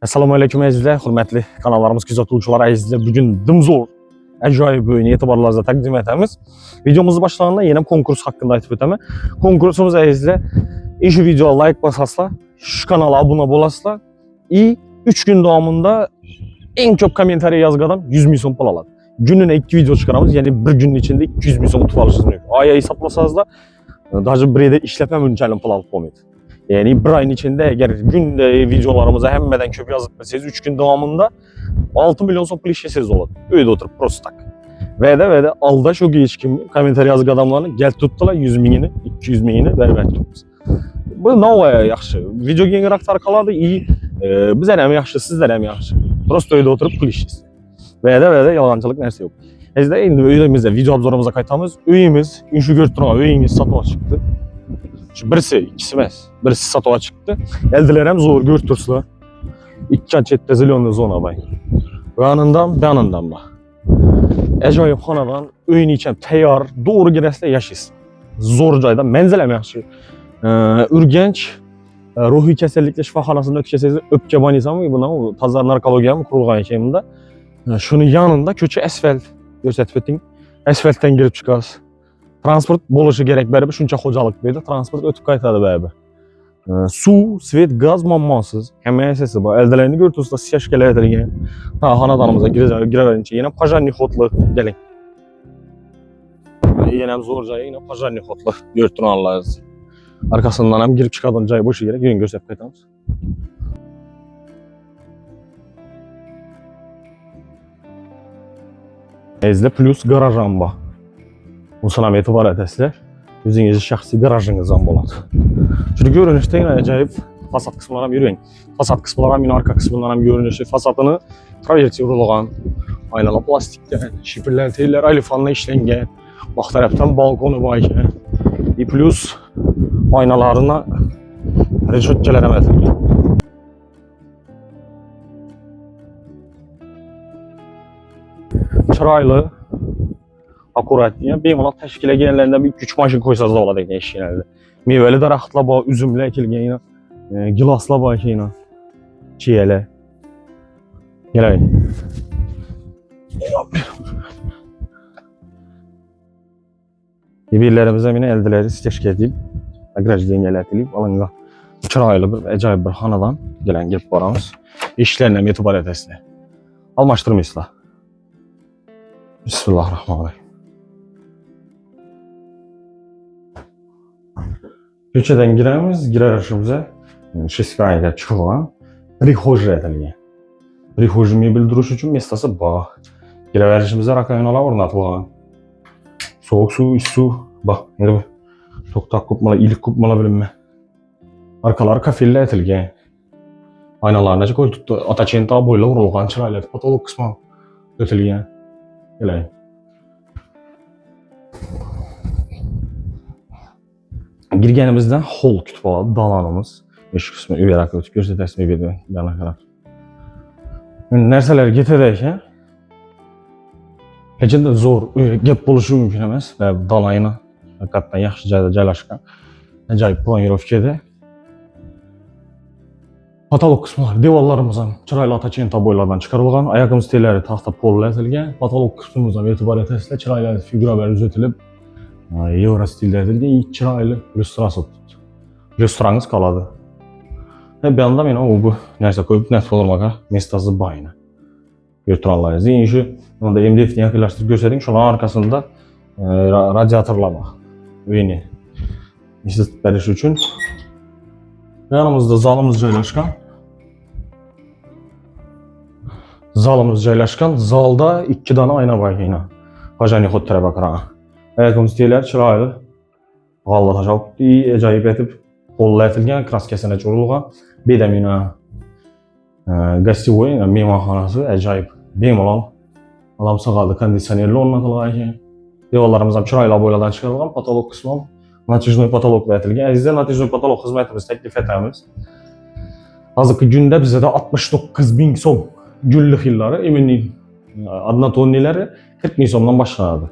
Assalomu alaykum azizlar, hurmatli kanallarimiz kuzatuvchilar azizlar. Bugun dimzo'r, ajoyib o'yin e'tiborlaringizga taqdim etamiz. Videomizni boshlaganda yana konkurs haqida aytib o'taman. Konkursimiz azizlar, shu videoga like bosasizlar, shu kanalga obuna bo'lasizlar и 3 kun davomida eng ko'p kommentariy yozgan odam 100 ming so'm pul oladi. Gününe 2 video chiqaramiz, ya'ni bir kunning ichida 200 ming so'm tutib olishingiz mumkin. Oy hisoblasangizlar, даже bir yilda ishlab ham unchalik pul olib bo'lmaydi. Yani bir ayın içinde eğer günde videolarımıza hemmeden köp yazıp mesela 3 gün devamında 6 milyon son pul işleseniz olur. Öyle oturup prostak. Ve de alda çok iyi kim komentar yazık adamlarını gel tuttular 100 binini, 200 binini ver tutmaz. Bu ne oluyor yaxşı? Video yeni raktar kaladı iyi. Biz hem yaxşı, sizler hem yaxşı. Prosto öyle oturup pul işlesiniz. Ve de yalancılık neresi yok. Biz de indi öyümüzde video obzorumuza kaytamız. Öyümüz, şu görüntüne öyümüz satıma çıktı. Birisi, ikisi emas. Birisi satığa çıktı. Eldiler hem zor görtürsüler. İki çette zilyonlu zona bay. Yanından bak. Acayip xanadan öyün içen tayyor, doğru giresle yaşayız. Zor cayda, menzil hem yaxşı. Ürgenç, ruhi keserlikle şifaxanasında ötkeseniz öpke banıysan buna tazar narkologiya mı kurulgan ekeminde. Şunun yanında köçü asfalt göstertip asfalttan girip çıkarsın. Transport boluşu gerek bərabər, şunca xocalık verdi, transport ötüb qaytadı bərabər. Su, svet, gaz mammansız, həməyə səsi var. Əldələyini görürsünüz, siyəşkələr edilgən. Xanadanımıza girəvərincə, yenə pajarni xotlu gəlin. Yenə zor cayı, yenə pajarni xotlu görüntünü anlayırız. Arkasından hem girip çıxadın cayı boşu gerek, yön göstərib qaytamız. Ezlə plus garajam var. Bu sana etibar edəsilər, özünüzün şəxsi garajınızdan болады. Çünki görünüşdə yine acayip fasad kısımlarına yürüyün. Fasad kısımlarına yine arka kısmından hem görünüşü, fasadını traverti vurulğan, aynalı plastikdən, şifirlər, tellər, alifanla işlənən, bax tərəfdən balkonu var ikən, plus aynalarına reşötkələr əmədilgən. Çıraylı, akurat diye bemalol təşkil edilgənlərində bir güç maşın koysanız da olacaq eşiklərdə. Meyvəli daraxtlar var, üzümlü əkilgən yine, gilaslar var ki yine, çiyələ. Gələk. Birlərimizə yine əldiləri təşkil edilib, agrajden gələdilib, alınca çıraylı bir, acayip bir xanadan gələn girib baramız. İşlərlə etibar edəsiniz. Almaşdırmayısınlar. Bismillahirrahmanirrahim. Köçeden giremiz, girer aşımıza şiskayla çıkılan prihojya edilgen. Prihojya mebel duruş için mestası bağ. Girer aşımıza rakayonala ornatılgan. Soğuk su, iç su, bak, yani toktak kupmalı, ilik kupmalı bilinme. Arkaları kafelle etilgen. Aynalarına koy tuttu, ataçenta boyla vurulgan çırayla patolog kısmı ötülgen. Geleyim. Girgenimizden hol kütüp aladı, dalanımız. Beş kısmı üyerak ötüp gösterəsini bir yana kadar. Nerseler getirdiyken, heç də zor, gep buluşu mümkün emas və dalayına həqiqətən yaxşı caylaşqan, acayip planirovkada. Patolog kısımlar, devallarımızdan çıraylı ataçenta boylardan çıkarılgan, ayağımız telleri taxta polla etilgen, patolog kısmımızdan etibar etəsilə çıraylı figuralar üzetilib, Euro stildə edilgen, çıraylı lüstrası tutdu. Lüstranız qaladı. Bir anda mənə bu nəysə qoyub net olmağa mestası bayına götürənlər. Zeyinşi, onu da MDF-ni yaxınlaşdırıb göstərin, şunun arkasında radiatorlama, öyni işlətbəriş üçün. Yanımızda zalımız caylaşkan. Zalda 2 tane ayna var yine. Pajarni xot tərəfə qırağa. Ayağımız deyilər çıraylı. Qalla taşab, acayip etib, qolla ətilgən, kraskəsinə çorulğan. Bir də yine qastivoy, meymanxanası, acayip. Bemalol. Adam sağaldı, kondisionerli onatılğan. Devallarımızdan çırayla boyladan çıxarılğan, patolog kısmı. Natijnoy patolog etilgen. Əzizlər, natijnoy patolog xizmətimiz təklif etəmiz. Hazırki gündə bizə də 69 bin som günlük illəri, eminlik adnatoniləri 40 bin somdan başlanırdı.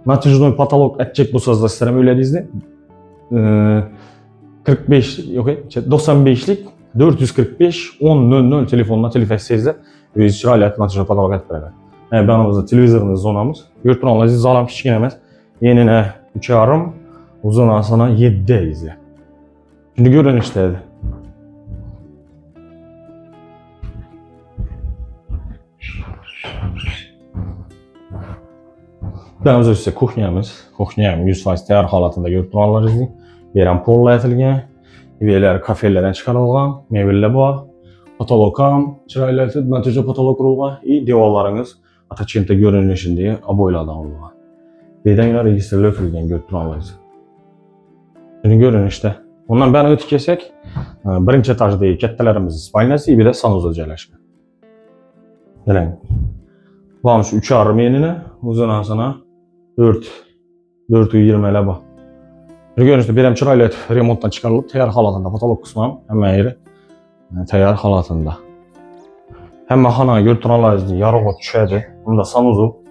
Natijnoy patolog etcek bu sözdə istərəm öylədiyizdir. 45, yok 95'lik 445 1000 telefonuna telef etseniz öz chiroyli matematik patolog aytib beradi. Banımızda televizorimiz zonamız. Görüntüleriniz zalam kichkina emas. Yenine 3,5, uzunasına 7 izle. Şimdi görün işte. Banımızda ise kuxnyamız. Kuxnyam 100% tayyor holatında görüntüleriniz. Yerim polla etilgan. Üyeler kafelerden çıkarılgan, mebelli bu. Patolog ham, chiroyli etib, natija patolog qurilgan. Devorlarınız Ataçent'te görünüşünde aboylardan olgan. Birden yine registrli ötülgen görüntüleriniz. Şimdi görün işte. Ondan ben ötü kesek, birinci etajdaki kattalarımız spalnasi, bir de sanuza joylashgan. Gelin. Bağım şu 3,5 menine, uzunasına 420 bu. Görünüşte bir hem chiroyli etib remontdan çıkarılıp, tayyor holatında patolog kısmı hamma yeri tayyor holatında. Hamma xona görüntüleriniz yorug'i tushadi. Bunda sanuzu.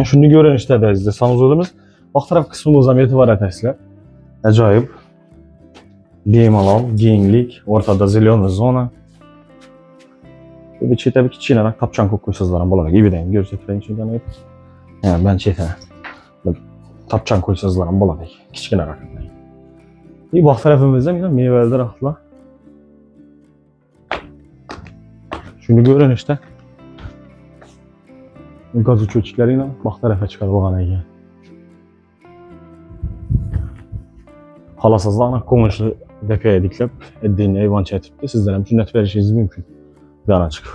Şunu görün işte bizde sanuzulumuz. Bak taraf kısmımızdan etibaret esler. Acayip. Bemalol, genglik, ortada zelen zona. Bir çete bir kichkinaroq tapchan qo'yib qo'ysangizlar ham bo'ladi. Evidan ko'rsatib tushunganim. Ben çete. Tapchan qo'ysangizlar ham bo'ladi. Kichkinaroq. Bak tarafımızda meyveli daraxtlar. Şunu görün işte. Gaz uçuçlarıyla bak tarafa çıkarılgan ekan. Halasızlarla konuşlu depeye diklep etdiğini eyvan çetipti. Sizlere cünnet verişiniz mümkün. Bir an açık.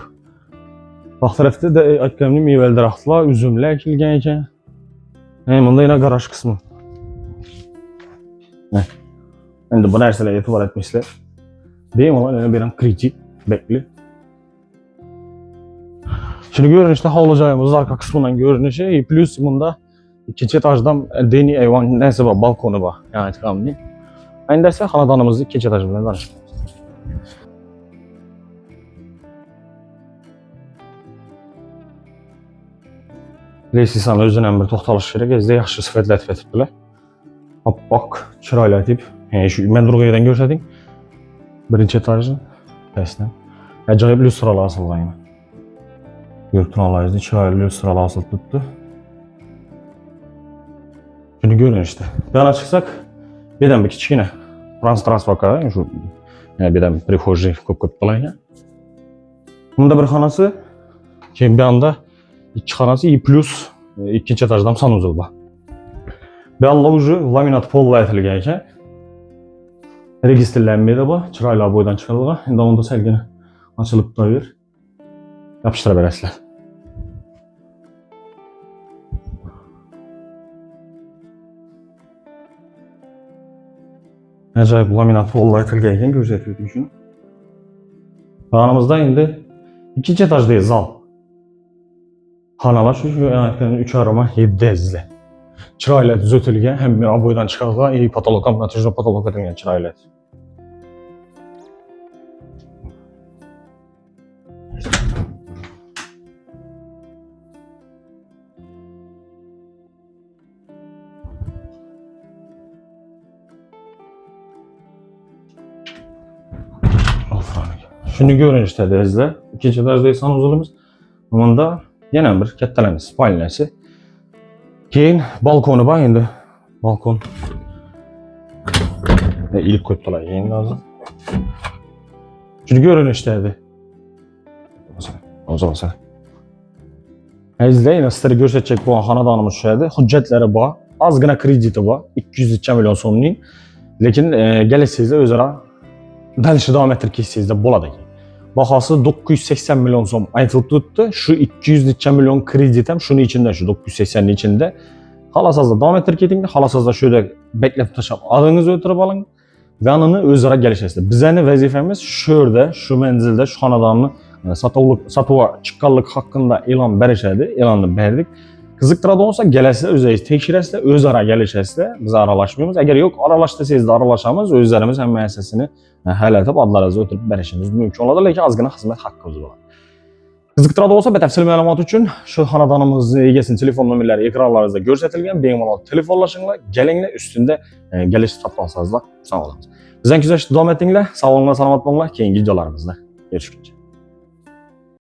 Bak tarafta da aytganimdek meyveli daraxtlar, üzümler ekilgan ekan. Bunda yine garaj kısmı. Endi bu narsalarga e'tibor etmaysizlar. Bemalol yana bir ham kritik, bekli. Şimdi görün işte havlu joyimiz arka kısmından görünüşü. Plus bunda ikinci etajdan deni eyvan neyse var, balkonu var. Yani aytganimdek. Endi ise xonadonimizni ikinci etaj bilan tanishamiz. Leysisan özüne bir to'xtalish kerak. Ezde yaxshi sifatlatib etibdilar. Oppoq, chiroyli etib. Şu men turgan ko'rsating. Birinchi etajni pastdan. Ajoyib lyustralar asilgan. Görüntüleriniz chiroyli lyustralar asılib turibdi. Shuni görün işte. Bu yana chiqsak, bu yerdan bir kichkina transformatsiya, shu bu yerdan prixожий ko'p qilingan. Bunda bir xonasi, keyin bu yanda ikki xonasi plus ikkinchi etajdan sanuzul bor. Bu yoqda уже laminat polla etilgan ekan. Registrlanmaydi bu, chiroyli boydan chiqarilgan. Endi unda salgina ochilib turaver. Yapıştıra berasizlar. Acayip laminat polla etilgan ekan, ko'rsatib shuni. Yanımızda endi ikinci etajdagi zal. Xonalar shu 3,5 7 chiroyli tuzatilgan, ham boydan chiqarilgan, patolog ham natijada patolog etilgan chiroyli. Şunu görün işte dezle. İkinci etajdagi sanuzulumuz. Bunda yana bir kattalangan spalnasi. Keyin balkoni bor endi. Balkon. İlk qo'yibdilar endi hozir. Shuni görün işte. O'zi. Sizlarga sizlarga ko'rsatsak bo'lgan xonadonimiz shu edi. Hujjatlari bor, ozgina krediti bor, 200 million so'mning. Lekin kelsangizlar o'zaro dalishni davom ettirib ketsangizlar bo'ladi ekan. Bahası 980 milyon so'm aytilib turibdi. Şu 200 milyon kredit ham shuni ichida, şu 980 ning ichida. Xohlasangizlar davom ettirib keting, xohlasangizlar shuyda beklab tashlab, adingizni o'tirib oling. yanını özara gəlişəsidir. Bizəni vəzifəmiz şu yerdə, şu mənzildə, şu xanadanlı satıva çıxqanlıq haqqında elan verişədir. Elanı verdik. Qızıqdırada olsa gələsidə özəyiz tekşirəsidə, özara gəlişəsidə biz aralaşmıyoruz. Əgər yox, aralaşdısınız da aralaşamız, özlərimiz həm müəssisəsini həll edib adlarınızı ötürüb verişimiz mümkün oladır. Lakin az qına xidmət haqqımız var. Qızıqdırada olsa bətəfsil məlumat üçün şu xanadanımızın EGS'nin telefon nömrələri ekranlarınızda göstərilən beynəlxalq telefonlaşınlar, gəlinlər üstündə gəliş tapmansınızlar. Sağ olun. Bizdən güzəşt davam etdinlər. Sağ olun, salamat olun. Keyingi videolarımızda görüşürük.